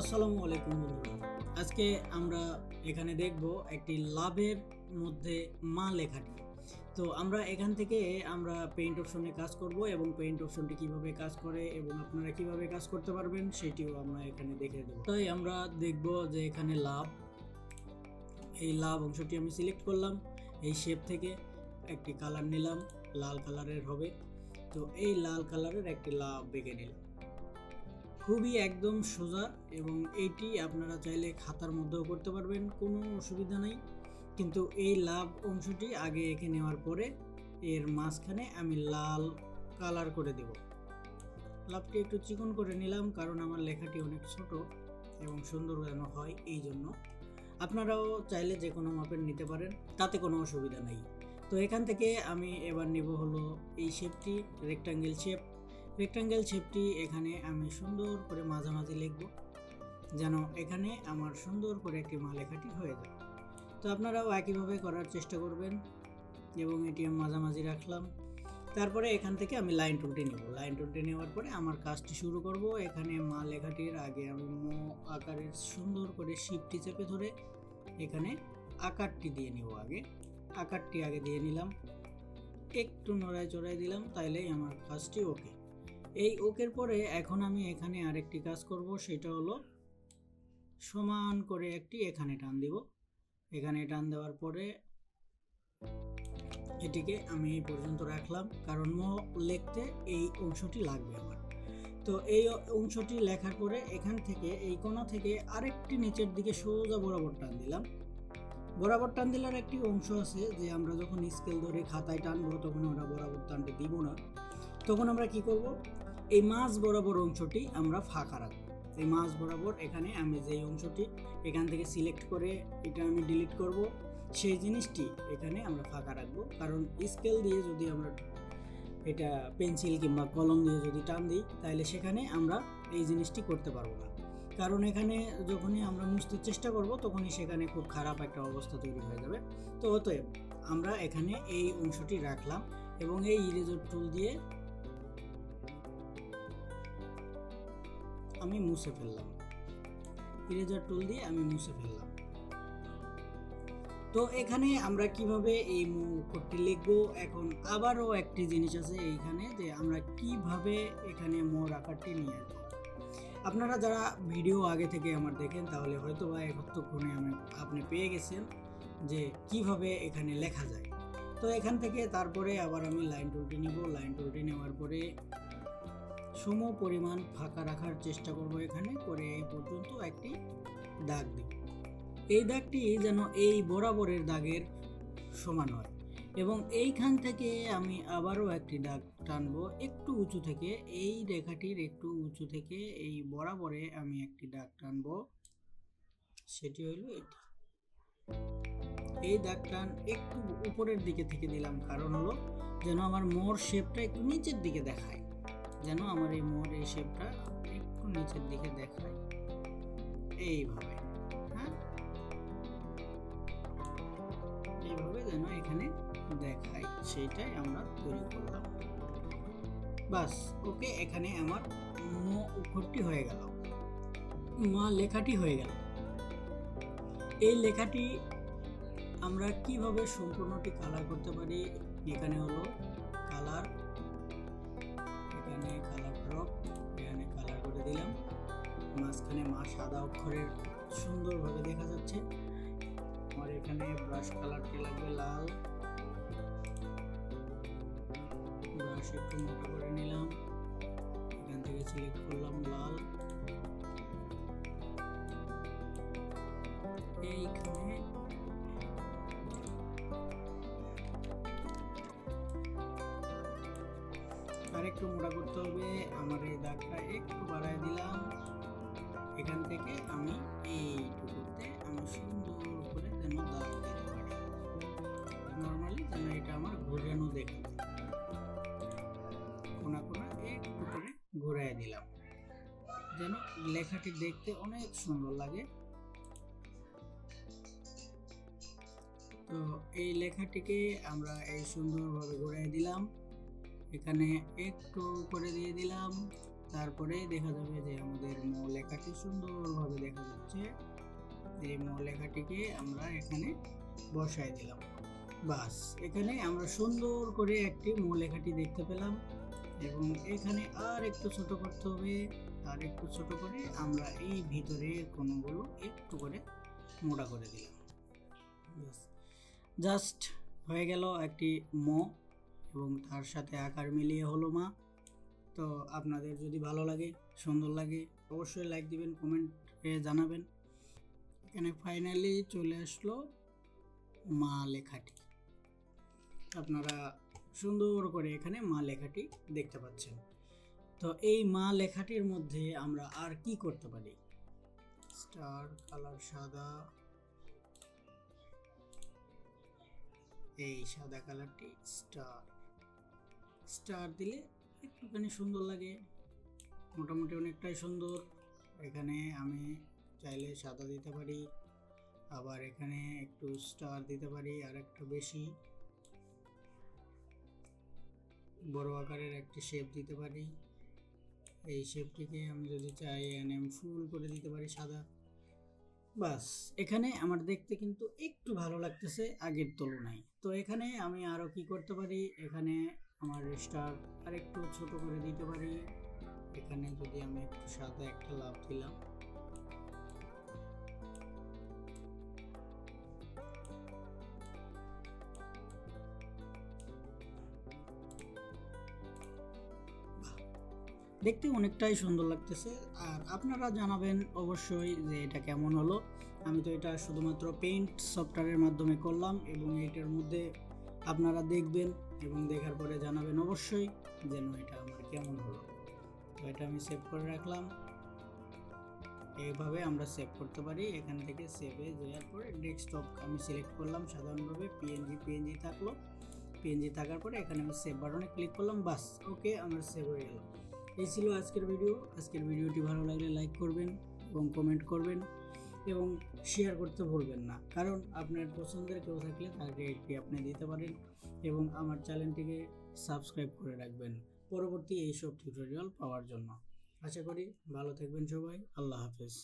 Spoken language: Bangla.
আসসালামু আলাইকুম বন্ধুরা। আজকে আমরা এখানে দেখব একটি লাভের মধ্যে মা লেখাটি। তো আমরা এখান থেকে পেইন্ট অপশনে কাজ করব এবং পেইন্ট অপশনটি কিভাবে কাজ করে এবং আপনারা কিভাবে কাজ করতে পারবেন সেটিও আমরা এখানে দেখে দেব। তাই আমরা দেখব যে এখানে লাভ, এই লাভ অংশটি আমি সিলেক্ট করলাম। এই শেপ থেকে একটি কালার নিলাম, লাল কালারের হবে। তো এই লাল কালারের একটি লাভ বেঁকে নিলাম। খুবই একদম সোজা এবং এইটি আপনারা চাইলে খাতার মধ্যেও করতে পারবেন, কোনো অসুবিধা নাই। কিন্তু এই লাভ অংশটি আগে এঁকে নেওয়ার পরে এর মাঝখানে আমি লাল কালার করে দেব। লাভটি একটু চিকন করে নিলাম কারণ আমার লেখাটি অনেক ছোট এবং সুন্দর যেন হয়, এই জন্য। আপনারাও চাইলে যে কোনো মাপের নিতে পারেন, তাতে কোনো অসুবিধা নেই। তো এখান থেকে আমি এবার নেব হলো এই শেপটি, রেক্টাঙ্গেল শেপ। রেক্টাঙ্গেল শেপটি এখানে আমি সুন্দর করে মাঝামাঝি লিখব, যেন এখানে আমার সুন্দর করে একটি মা লেখাটি হয়ে যায়। তো আপনারাও একইভাবে করার চেষ্টা করবেন এবং এটি আমি মাঝামাঝি রাখলাম। তারপরে এখান থেকে আমি লাইন টুলটি নেব। লাইন টুলটি নেওয়ার পরে আমার কাজটি শুরু করব। এখানে মা লেখাটির আগে আমি মো আকারের সুন্দর করে শিপটি চেপে ধরে এখানে আকারটি দিয়ে নেব। আকারটি আগে দিয়ে নিলাম, একটু নড়ায় চড়াই দিলাম, তাইলেই আমার কাজটি ওকে। এই ওকের পরে এখন আমি এখানে আরেকটি কাজ করব, সেটা হলো সমান করে একটি এখানে টান দিব। এখানে টান দেওয়ার পরে এটিকে আমি এই পর্যন্ত রাখলাম, কারণ ম লিখতে এই অংশটি লাগবে আমার। তো এই অংশটি লেখার পরে এখান থেকে এই কোণা থেকে আরেকটি নিচের দিকে সোজা বরাবর টান দিলাম। বরাবর টান দিলার একটি অংশ আছে যে আমরা যখন স্কেল ধরে খাতায় টানবো তখন আমরা বরাবর টানতে দিব না। তখন আমরা কি করব, এই মাঝ বরাবর অংশটি আমরা ফাঁকা রাখবো। এই মাঝ বরাবর এখানে আমি যেই অংশটি এখান থেকে সিলেক্ট করে এটা আমি ডিলিট করব, সেই জিনিসটি এখানে আমরা ফাঁকা রাখবো। কারণ স্কেল দিয়ে যদি আমরা এটা পেন্সিল কিংবা কলম দিয়ে যদি টান দিই, তাহলে সেখানে আমরা এই জিনিসটি করতে পারবো না। কারণ এখানে যখনই আমরা মুছতে চেষ্টা করব তখনই সেখানে খুব খারাপ একটা অবস্থা তৈরি হয়ে যাবে। তো অতএব আমরা এখানে এই অংশটি রাখলাম এবং এই ইরেজার টুল দিয়ে আমি মুছে ফেললাম। ইরেজার টুল দিয়ে আমি মুছে ফেললাম। তো এখানে আমরা কিভাবে এই অক্ষরটি লিখবো, এখন আবারও একটি জিনিস আছে এইখানে, যে আমরা কিভাবে এখানে মোর আকারটি নিয়ে আসবো। আপনারা যারা ভিডিও আগে থেকে আমার দেখেন তাহলে হয়তো বা এতক্ষণে আপনি পেয়ে গেছেন যে কিভাবে এখানে লেখা যায়। তো এখান থেকে তারপরে আবার আমি লাইন টুলটি নিব। লাইন টুলটি নেওয়ার পরে সম পরিমাণ ফাঁকা রাখার চেষ্টা করব, এখানে করে এই পর্যন্ত একটি দাগ দেব। এই দাগটি যেন এই বরাবরের দাগের সমান হয় এবং এইখান থেকে আমি আবারও একটি দাগ টানবো একটু উঁচু থেকে, এই রেখাটির একটু উঁচু থেকে এই বরাবরে আমি একটি দাগ টানবো, সেটি হলো এটি। এই দাগ টান একটু উপরের দিকে থেকে দিলাম, কারণ হলো যেন আমার মোর শেপটা একটু নিচের দিকে দেখায়, যেন আমার এই মোর এই শেপটা একটু নিচের দিকে দেখায়, এইভাবে। হ্যাঁ, এইভাবে যেন এখানে দেখায়, সেইটাই আমরা তৈরি করলাম। বাস, ওকে। এখানে আমার ম অক্ষরটি হয়ে গেল, মা লেখাটি হয়ে গেল। এই লেখাটি আমরা কিভাবে সম্পূর্ণটি কালার করতে পারি, এখানে হলো কালার, এখানে কালার ড্রপ, এখানে কালার করে দিলাম। মাঝখানে মা সাদা অক্ষরের সুন্দরভাবে দেখা যাচ্ছে। আমার এখানে ব্রাশ কালারটি লাগবে লাল, ব্রাশ একটু মোটা করে নিলাম, এখান থেকে সিলেক্ট করলাম লাল। এইখানে আরেকটু মোটা করতে হবে, আমার এই দাগটা একটু বাড়ায় দিলাম। এখান থেকে আমি এইটুকুতে আমি সুন্দর করে যেন দাগ দিতে পারি, নর্মালি যেন এটা আমার ঘোরানো দেখে, কোনা কোনা একটু করে ঘুরাই দিলাম, যেন লেখাটি দেখতে অনেক সুন্দর লাগে। তো এই লেখাটিকে আমরা এই সুন্দরভাবে ঘুরাই দিলাম, এখানে একটু করে দিয়ে দিলাম, তারপরে দেখা যাবে যে আমাদের ম লেখাটি সুন্দরভাবে দেখা যাচ্ছে। এই ম লেখাটিকে আমরা এখানে বসায় দিলাম। বাস, এখানে আমরা সুন্দর করে একটি ম লেখাটি দেখতে পেলাম এবং এখানে আর একটু ছোট করতে হবে। আর একটু ছোট করে আমরা এই ভিতরের কোণগুলো একটু করে মোটা করে দিলাম। জাস্ট হয়ে গেল একটি ম এবং তার সাথে আকার মিলিয়ে হলো মা। তো আপনাদের যদি ভালো লাগে, সুন্দর লাগে, অবশ্যই লাইক দিবেন, কমেন্টে জানাবেন। এখানে ফাইনালি চলে আসলো মা লেখাটি। আপনারা সুন্দর করে এখানে মা লেখাটি দেখতে পাচ্ছেন। তো এই মা লেখাটির মধ্যে আমরা আর কি করতে পারি? স্টার কালার সাদা, এই সাদা কালারটি স্টার দিলে একটুখানি সুন্দর লাগে, মোটামুটি অনেকটাই সুন্দর। এখানে আমি চাইলে সাদা দিতে পারি, আবার এখানে একটু স্টার দিতে পারি, আর একটু বেশি বড় আকারের একটি শেপ দিতে পারি। এই শেপটিকে আমি যদি চাই এখানে আমি ফুল করে দিতে পারি সাদা। বাস, এখানে আমার দেখতে কিন্তু একটু ভালো লাগতেছে আগের তুলনায়। তো এখানে আমি আরও কি করতে পারি? এখানে আমার স্টার আর একটু ছোট করে দিতে পারি। এখানে যদি আমি একটু সাদা একটা লাভ দিলাম, দেখতে অনেকটাই সুন্দর লাগতেছে। আর আপনারা জানাবেন অবশ্যই যে এটা কেমন হলো। আমি তো এটা শুধুমাত্র পেইন্ট সফটওয়্যারের মাধ্যমে করলাম এবং এটার মধ্যে আপনারা দেখবেন এবং দেখার পরে জানাবেন অবশ্যই যেন এটা আমার কেমন হলো। তো এটা আমি সেভ করে রাখলাম। এইভাবে আমরা সেভ করতে পারি। এখান থেকে সেভে যাওয়ার পরে ডেস্কটপ আমি সিলেক্ট করলাম সাধারণভাবে, পিএনজি থাকলো। পিএনজি থাকার পরে এখানে আমি সেভ বাটনে ক্লিক করলাম। বাস, ওকে, আমার সেভ হয়ে গেল। এই ছিল আজকের ভিডিও। আজকের ভিডিওটি ভালো লাগলে লাইক করবেন এবং কমেন্ট করবেন এবং শেয়ার করতে ভুলবেন না, কারণ আপনার পছন্দের কেউ থাকলে তাকে এটি আপনি দিতে পারেন এবং আমার চ্যানেলটিকে সাবস্ক্রাইব করে রাখবেন পরবর্তী এইসব টিউটোরিয়াল পাওয়ার জন্য। আশা করি ভালো থাকবেন সবাই। আল্লাহ হাফেজ।